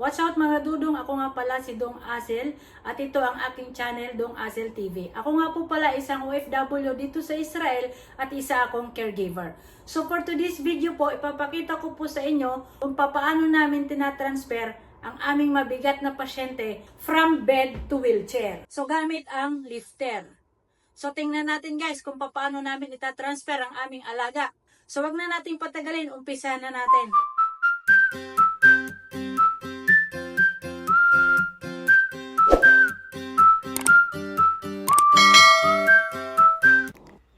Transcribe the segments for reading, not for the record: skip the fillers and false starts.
Watch out mga dudong, ako nga pala si Dong Asel at ito ang aking channel Dong Asel TV. Ako nga po pala isang OFW dito sa Israel at isa akong caregiver. So for today's video po, ipapakita ko po sa inyo kung paano namin tinatransfer ang aming mabigat na pasyente from bed to wheelchair. So gamit ang lifter. So tingnan natin guys kung paano namin itatransfer ang aming alaga. So wag na nating patagalin, umpisa na natin.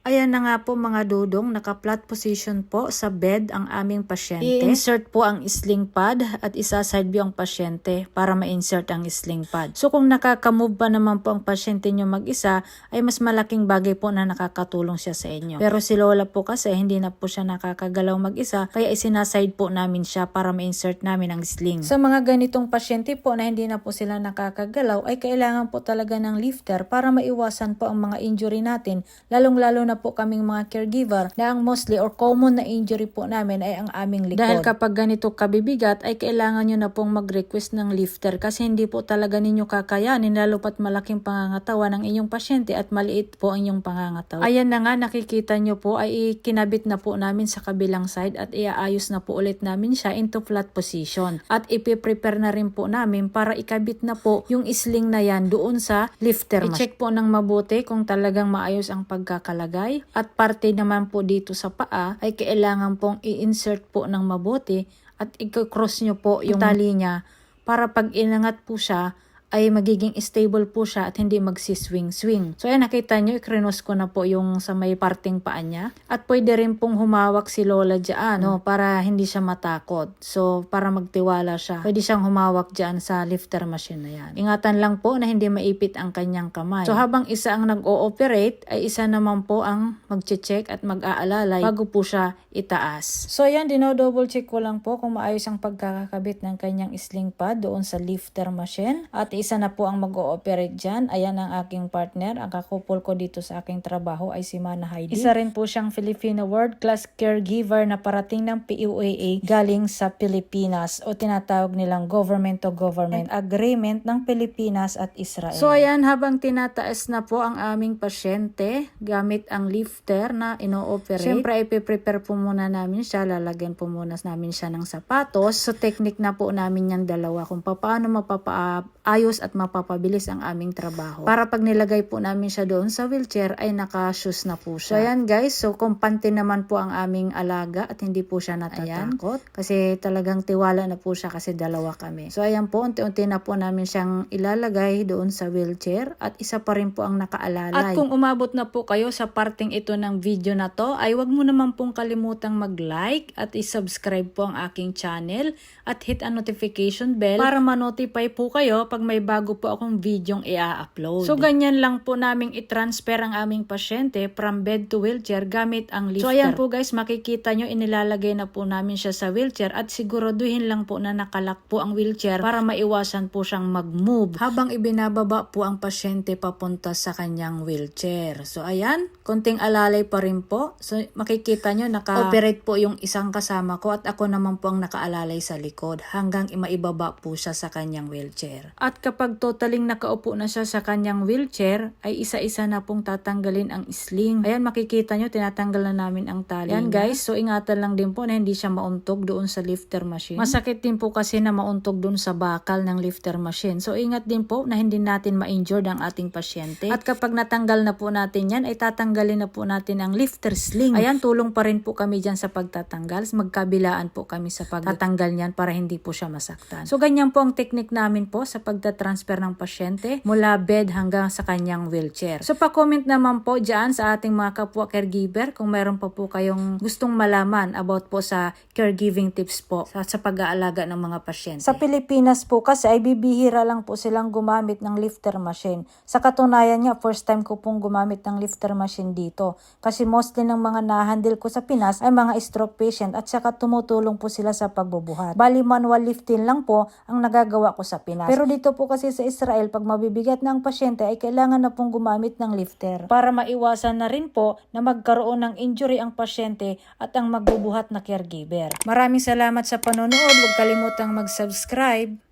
Ayan na nga po mga dudong, naka-flat position po sa bed ang aming pasyente. I-insert po ang sling pad at isa-side view ang pasyente para ma-insert ang sling pad. So kung nakaka-move pa naman po ang pasyente nyo mag-isa, ay mas malaking bagay po na nakakatulong siya sa inyo. Pero si Lola po kasi hindi na po siya nakakagalaw mag-isa, kaya isinaside po namin siya para ma-insert namin ang sling. Sa mga ganitong pasyente po na hindi na po sila nakakagalaw, ay kailangan po talaga ng lifter para maiwasan po ang mga injury natin, lalong-lalo na po kaming mga caregiver na ang mostly or common na injury po namin ay ang aming likod. Dahil kapag ganito kabibigat ay kailangan nyo na pong mag-request ng lifter kasi hindi po talaga ninyo kakayanin lalo pat malaking pangangatawan ng inyong pasyente at maliit po ang inyong pangangatawan. Ayan na nga, nakikita nyo po ay kinabit na po namin sa kabilang side at iaayos na po ulit namin siya into flat position. At ipiprepare na rin po namin para ikabit na po yung sling na yan doon sa lifter. I-check po ng mabuti kung talagang maayos ang pagkakalagay. At parte naman po dito sa paa ay kailangan pong i-insert po ng mabuti at i-cross nyo po yung tali niya para pag inangat po siya ay magiging stable po siya at hindi magsiswing-swing. So ayan, nakita nyo, ikrinos ko na po yung sa may parting paa niya. At pwede rin pong humawak si Lola dyan, no, para hindi siya matakot. So para magtiwala siya, pwede siyang humawak dyan sa lifter machine na yan. Ingatan lang po na hindi maipit ang kanyang kamay. So habang isa ang nag-ooperate, ay isa naman po ang mag-check at mag-aalalay bago po siya itaas. So ayan, dino-double check ko lang po kung maayos ang pagkakakabit ng kanyang sling pad doon sa lifter machine. At isa na po ang mag-ooperate dyan. Ayan ang aking partner. Ang kakupol ko dito sa aking trabaho ay si Mana Heidi. Isa rin po siyang Filipino World Class Caregiver na parating ng PUAA galing sa Pilipinas o tinatawag nilang government to government agreement ng Pilipinas at Israel. So ayan, habang tinataas na po ang aming pasyente gamit ang lifter na ino-operate, syempre ipiprepare po muna namin siya. Lalagyan po muna namin siya ng sapatos. So technique na po namin yung dalawa kung paano mapapaayos at mapapabilis ang aming trabaho. Para pag nilagay po namin siya doon sa wheelchair ay naka-shoes na po siya. So ayan guys, so kumpante naman po ang aming alaga at hindi po siya natatakot. Kasi talagang tiwala na po siya kasi dalawa kami. So ayan po, unti-unti na po namin siyang ilalagay doon sa wheelchair at isa pa rin po ang nakaalalay. At kung umabot na po kayo sa parting ito ng video na to, ay wag mo naman pong kalimutang mag-like at i-subscribe po ang aking channel at hit ang notification bell para ma-notify po kayo pag may bago po akong videong i-upload. So ganyan lang po naming i-transfer ang aming pasyente from bed to wheelchair gamit ang lifter. So ayan po guys, makikita nyo inilalagay na po namin siya sa wheelchair at siguraduhin lang po na nakalak po ang wheelchair para maiwasan po siyang mag-move habang ibinababa po ang pasyente papunta sa kanyang wheelchair. So ayan, konting alalay pa rin po. So makikita nyo naka-operate po yung isang kasama ko at ako naman po ang nakaalalay sa likod hanggang maibaba po siya sa kanyang wheelchair. At kapag totaling nakaupo na siya sa kanyang wheelchair, ay isa-isa na pong tatanggalin ang sling. Ayan, makikita nyo, tinatanggal na namin ang tali. Ayan guys, so ingatan lang din po na hindi siya mauntog doon sa lifter machine. Masakit din po kasi na mauntog doon sa bakal ng lifter machine. So ingat din po na hindi natin ma-injured ang ating pasyente. At kapag natanggal na po natin yan, ay tatanggalin na po natin ang lifter sling. Ayan, tulong pa rin po kami dyan sa pagtatanggal. Magkabilaan po kami sa pagtatanggal niyan para hindi po siya masaktan. So ganyan po ang technique namin po sa pagtatransfer ng pasyente mula bed hanggang sa kanyang wheelchair. So pa-comment naman po dyan sa ating mga kapwa caregiver kung meron pa po kayong gustong malaman about po sa caregiving tips po sa pag-aalaga ng mga pasyente. Sa Pilipinas po kasi ay bibihira lang po silang gumamit ng lifter machine. Sa katunayan niya, first time ko pong gumamit ng lifter machine dito. Kasi mostly ng mga nahandle ko sa Pinas ay mga stroke patient at saka tumutulong po sila sa pagbubuhat. Bali manual lifting lang po ang nagagawa ko sa Pinas. Pero dito po kasi sa Israel, pag mabibigat na ang pasyente ay kailangan na pong gumamit ng lifter para maiwasan na rin po na magkaroon ng injury ang pasyente at ang magbubuhat na caregiver. Maraming salamat sa panonood. Huwag kalimutang mag-subscribe.